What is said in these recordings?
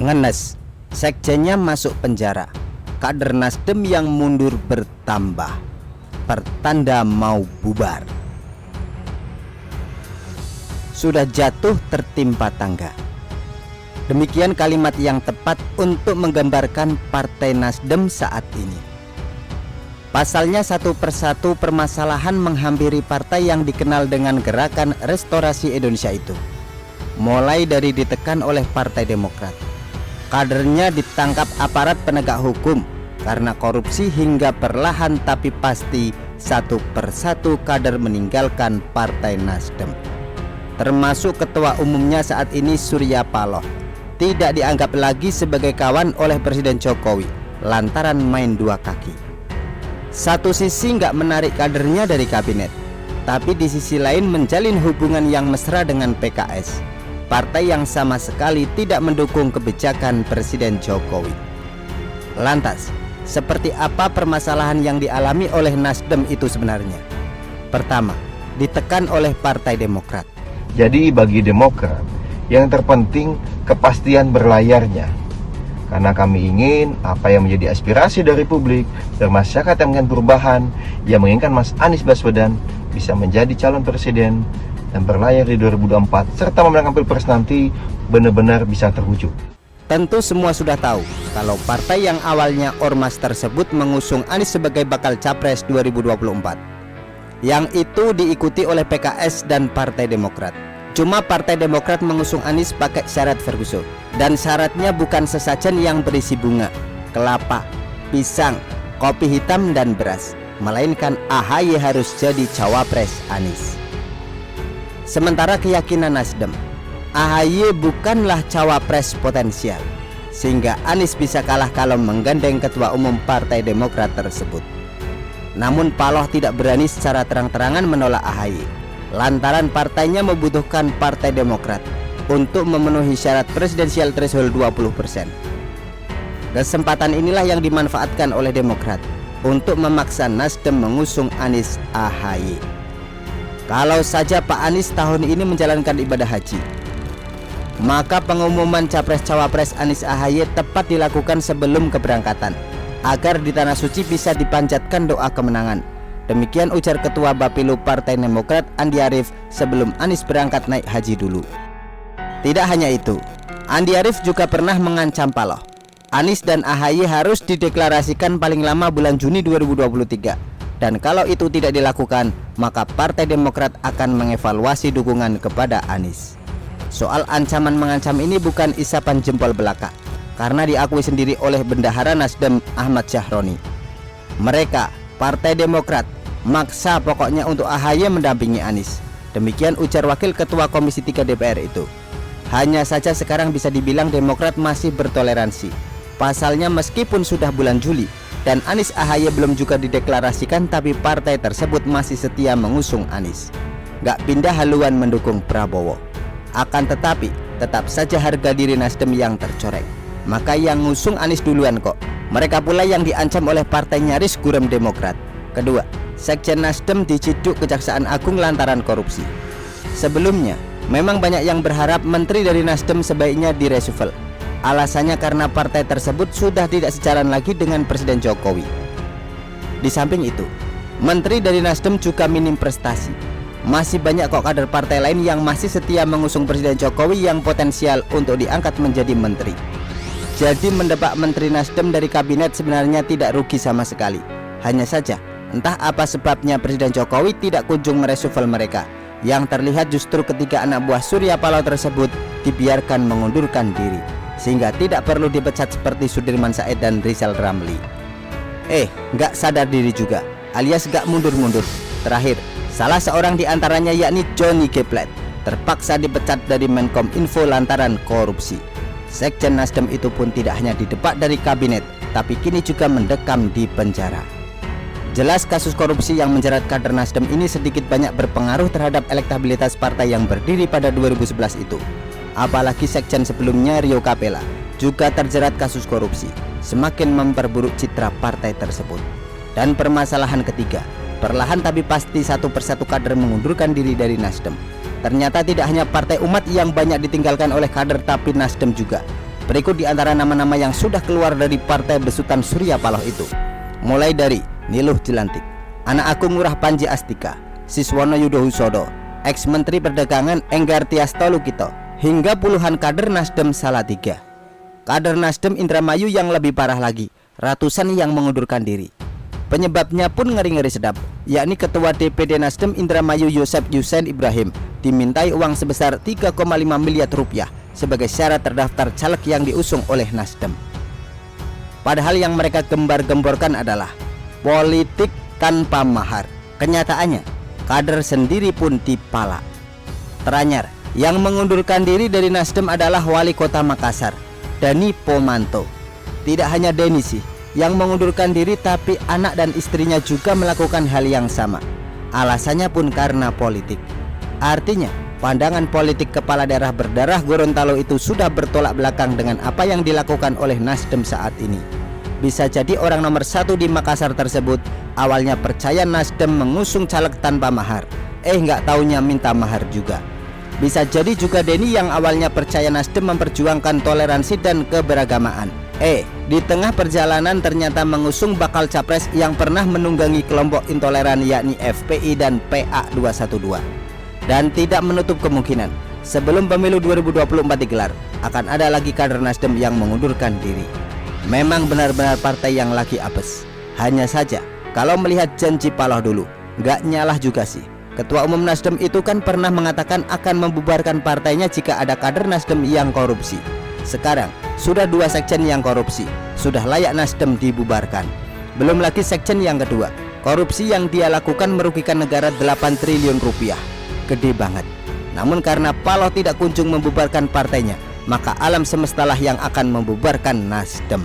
Ngenes, sekjennya masuk penjara. Kader Nasdem yang mundur bertambah. Pertanda mau bubar. Sudah jatuh tertimpa tangga. Demikian kalimat yang tepat untuk menggambarkan Partai Nasdem saat ini. Pasalnya satu persatu permasalahan menghampiri partai yang dikenal dengan Gerakan Restorasi Indonesia itu. Mulai dari ditekan oleh Partai Demokrat, kadernya ditangkap aparat penegak hukum karena korupsi, hingga perlahan tapi pasti satu persatu kader meninggalkan Partai Nasdem. Termasuk ketua umumnya saat ini, Surya Paloh, tidak dianggap lagi sebagai kawan oleh Presiden Jokowi lantaran main dua kaki. Satu sisi nggak menarik kadernya dari kabinet, tapi di sisi lain menjalin hubungan yang mesra dengan PKS, partai yang sama sekali tidak mendukung kebijakan Presiden Jokowi. Lantas, seperti apa permasalahan yang dialami oleh Nasdem itu sebenarnya? Pertama, ditekan oleh Partai Demokrat. Jadi bagi Demokrat, yang terpenting kepastian berlayarnya. Karena kami ingin apa yang menjadi aspirasi dari publik dan masyarakat yang menginginkan perubahan, yang menginginkan Mas Anies Baswedan bisa menjadi calon presiden dan berlayar di 2024 serta memenangkan Pilpres nanti benar-benar bisa terwujud. Tentu semua sudah tahu kalau partai yang awalnya ormas tersebut mengusung Anies sebagai bakal capres 2024, yang itu diikuti oleh PKS dan Partai Demokrat. Cuma Partai Demokrat mengusung Anies pakai syarat Ferguson, dan syaratnya bukan sesajen yang berisi bunga, kelapa, pisang, kopi hitam dan beras, melainkan AHY harus jadi cawapres Anies. Sementara keyakinan Nasdem, AHY bukanlah cawapres potensial, sehingga Anies bisa kalah kalau menggandeng ketua umum Partai Demokrat tersebut. Namun Paloh tidak berani secara terang-terangan menolak AHY, lantaran partainya membutuhkan Partai Demokrat untuk memenuhi syarat presidensial threshold 20%. Kesempatan inilah yang dimanfaatkan oleh Demokrat untuk memaksa Nasdem mengusung Anies AHY. Kalau saja Pak Anies tahun ini menjalankan ibadah haji, maka pengumuman capres-cawapres Anies AHY tepat dilakukan sebelum keberangkatan, agar di Tanah Suci bisa dipanjatkan doa kemenangan. Demikian ujar Ketua Bapilu Partai Demokrat Andi Arief sebelum Anies berangkat naik haji dulu. Tidak hanya itu, Andi Arief juga pernah mengancam Paloh, Anies dan AHY harus dideklarasikan paling lama bulan Juni 2023. Dan kalau itu tidak dilakukan, maka Partai Demokrat akan mengevaluasi dukungan kepada Anies. Soal ancaman mengancam ini bukan isapan jempol belaka, karena diakui sendiri oleh Bendahara Nasdem Ahmad Syahroni. Mereka, Partai Demokrat, maksa pokoknya untuk AHY mendampingi Anies. Demikian ujar Wakil Ketua Komisi 3 DPR itu. Hanya saja sekarang bisa dibilang Demokrat masih bertoleransi. Pasalnya meskipun sudah bulan Juli dan Anies AHY belum juga dideklarasikan, tapi partai tersebut masih setia mengusung Anies, gak pindah haluan mendukung Prabowo. Akan tetapi tetap saja harga diri Nasdem yang tercoreng. Maka yang ngusung Anies duluan kok. Mereka pula yang diancam oleh partai nyaris gurem Demokrat. Kedua, Sekjen Nasdem diciduk Kejaksaan Agung lantaran korupsi. Sebelumnya, memang banyak yang berharap menteri dari Nasdem sebaiknya direshuffle. Alasannya karena partai tersebut sudah tidak sejalan lagi dengan Presiden Jokowi. Di samping itu, menteri dari Nasdem juga minim prestasi. Masih banyak kok kader partai lain yang masih setia mengusung Presiden Jokowi yang potensial untuk diangkat menjadi menteri. Jadi mendebak menteri Nasdem dari kabinet sebenarnya tidak rugi sama sekali. Hanya saja, entah apa sebabnya Presiden Jokowi tidak kunjung mereshuffle mereka. Yang terlihat justru ketiga anak buah Surya Paloh tersebut dibiarkan mengundurkan diri, sehingga tidak perlu dipecat seperti Sudirman Said dan Rizal Ramli. Nggak sadar diri juga, alias nggak mundur-mundur. Terakhir, salah seorang di antaranya yakni Johnny G. Plate terpaksa dipecat dari Menkominfo lantaran korupsi. Sekjen Nasdem itu pun tidak hanya didepak dari kabinet, tapi kini juga mendekam di penjara. Jelas kasus korupsi yang menjerat kader Nasdem ini sedikit banyak berpengaruh terhadap elektabilitas partai yang berdiri pada 2011 itu. Apalagi sekjen sebelumnya, Rio Capella, juga terjerat kasus korupsi, semakin memperburuk citra partai tersebut. Dan permasalahan ketiga, perlahan tapi pasti satu persatu kader mengundurkan diri dari Nasdem. Ternyata tidak hanya partai umat yang banyak ditinggalkan oleh kader, tapi Nasdem juga. Berikut di antara nama-nama yang sudah keluar dari Partai Besutan Surya Paloh itu. Mulai dari Niluh Jelantik, Anak Agung Ngurah Panji Astika, Siswono Yudohusodo, ex-Menteri Perdagangan Enggar Tias Tolukito, hingga puluhan kader Nasdem Salatiga. Kader Nasdem Indramayu yang lebih parah lagi, ratusan yang mengundurkan diri. Penyebabnya pun ngeri-ngeri sedap, yakni Ketua DPD Nasdem Indramayu Yosep Yusen Ibrahim dimintai uang sebesar 3,5 miliar rupiah sebagai syarat terdaftar caleg yang diusung oleh Nasdem. Padahal yang mereka gembar-gemborkan adalah politik tanpa mahar. Kenyataannya, kader sendiri pun dipalak. Teranyar, yang mengundurkan diri dari Nasdem adalah Wali Kota Makassar, Dani Pomanto. Tidak hanya Deni sih yang mengundurkan diri, tapi anak dan istrinya juga melakukan hal yang sama. Alasannya pun karena politik. Artinya, pandangan politik kepala daerah berdarah Gorontalo itu sudah bertolak belakang dengan apa yang dilakukan oleh Nasdem saat ini. Bisa jadi orang nomor 1 di Makassar tersebut awalnya percaya Nasdem mengusung caleg tanpa mahar, nggak taunya minta mahar juga. Bisa jadi juga Deni yang awalnya percaya Nasdem memperjuangkan toleransi dan keberagamaan, di tengah perjalanan ternyata mengusung bakal capres yang pernah menunggangi kelompok intoleran yakni FPI dan PA212. Dan tidak menutup kemungkinan sebelum pemilu 2024 digelar akan ada lagi kader Nasdem yang mengundurkan diri. Memang benar-benar partai yang lagi apes. Hanya saja kalau melihat janji Paloh dulu, nggak nyalah juga sih. Ketua Umum Nasdem itu kan pernah mengatakan akan membubarkan partainya jika ada kader Nasdem yang korupsi. Sekarang sudah 2 sekjen yang korupsi, sudah layak Nasdem dibubarkan. Belum lagi sekjen yang kedua, korupsi yang dia lakukan merugikan negara 8 triliun rupiah. Gede banget. Namun karena Paloh tidak kunjung membubarkan partainya, maka alam semestalah yang akan membubarkan Nasdem.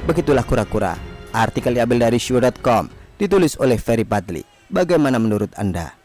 Begitulah kura-kura. Artikel diambil dari show.com, ditulis oleh Ferry Padli. Bagaimana menurut Anda?